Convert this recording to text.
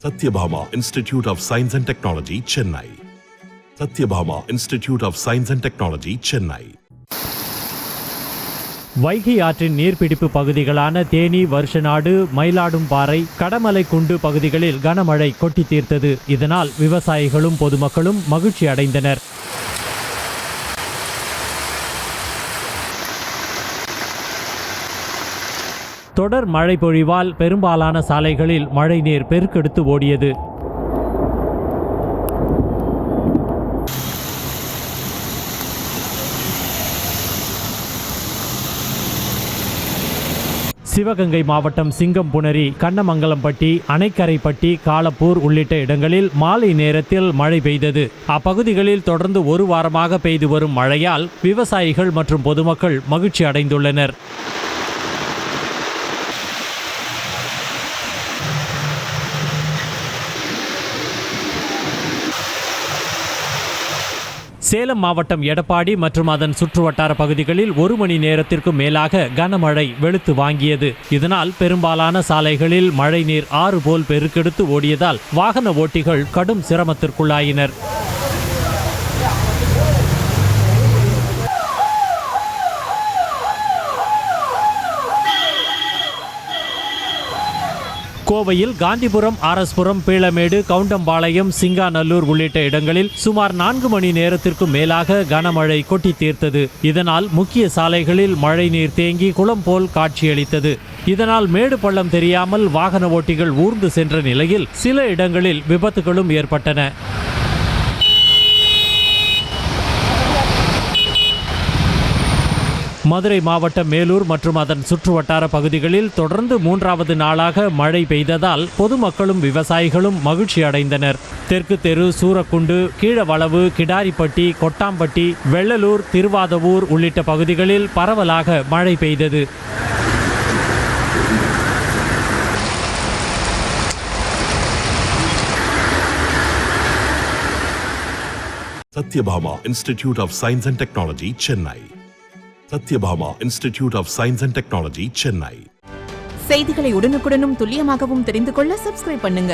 Satyabhama Institute of Science and Technology, Chennai. Satyabhama Institute of Science and Technology, Chennai. Vaigai ஆற்றின் நீர்பிடிப்பு பகுதிகளான தேனி, வருஷநாடு, மயிலாடும்பாறை, கடமலைக்குண்டு பகுதிகளில் கனமழை கொட்டி தீர்த்தது. இதனால் விவசாயிகளும் பொதுமக்களும் மகிழ்ச்சி அடைந்தனர். தொடர் மழை பொழிவால் பெரும்பாலான சாலைகளில் மழைநீர் பெருக்கெடுத்து ஓடியது. சிவகங்கை மாவட்டம் சிங்கம்புணரி, கண்ணமங்கலம்பட்டி, அணைக்கரைப்பட்டி, காலப்பூர் உள்ளிட்ட இடங்களில் மாலை நேரத்தில் மழை பெய்தது. அப்பகுதிகளில் தொடர்ந்து ஒரு வாரமாக பெய்து வரும் மழையால் விவசாயிகள் மற்றும் பொதுமக்கள் மகிழ்ச்சி அடைந்துள்ளனர். சேலம் மாவட்டம் எடப்பாடி மற்றும் அதன் சுற்றுவட்டார பகுதிகளில் 1 மணி நேரத்திற்கும் மேலாக கனமழை வெளுத்து வாங்கியது. இதனால் பெரும்பாலான சாலைகளில் மழைநீர் ஆறு போல் பெருக்கெடுத்து ஓடியதால் வாகன ஓட்டிகள் கடும் சிரமத்திற்குள்ளாயினர். கோவையில் காந்திபுரம், ஆர்எஸ்புரம், பீளமேடு, கவுண்டம்பாளையம், சிங்காநல்லூர் உள்ளிட்ட இடங்களில் சுமார் 4 மணி நேரத்திற்கும் மேலாக கனமழை கொட்டி தீர்த்தது. இதனால் முக்கிய சாலைகளில் மழை நீர் தேங்கி குளம் போல் காட்சியளித்தது. இதனால் மேடு பள்ளம் தெரியாமல் வாகன ஓட்டிகள் ஊர்ந்து சென்ற நிலையில் சில இடங்களில் விபத்துகளும் ஏற்பட்டன. மதுரை மாவட்டம் மேலூர் மற்றும் அதன் சுற்றுவட்டார பகுதிகளில் தொடர்ந்து 3வது நாளாக மழை பெய்ததால் பொதுமக்களும் விவசாயிகளும் மகிழ்ச்சி அடைந்தனர். தெற்கு தெரு, சூரக்குண்டு, கீழவளவு, கிடாரிப்பட்டி, கொட்டாம்பட்டி, வெள்ளலூர், திருவாதவூர் உள்ளிட்ட பகுதிகளில் பரவலாக மழை பெய்தது. Satyabhama Institute of Science and Technology, Chennai. Satyabhama Institute of Science and Technology, Chennai. செய்திகளை உடனுக்குடனும் துல்லியமாகவும் தெரிந்து கொள்ள சப்ஸ்கிரைப் பண்ணுங்க.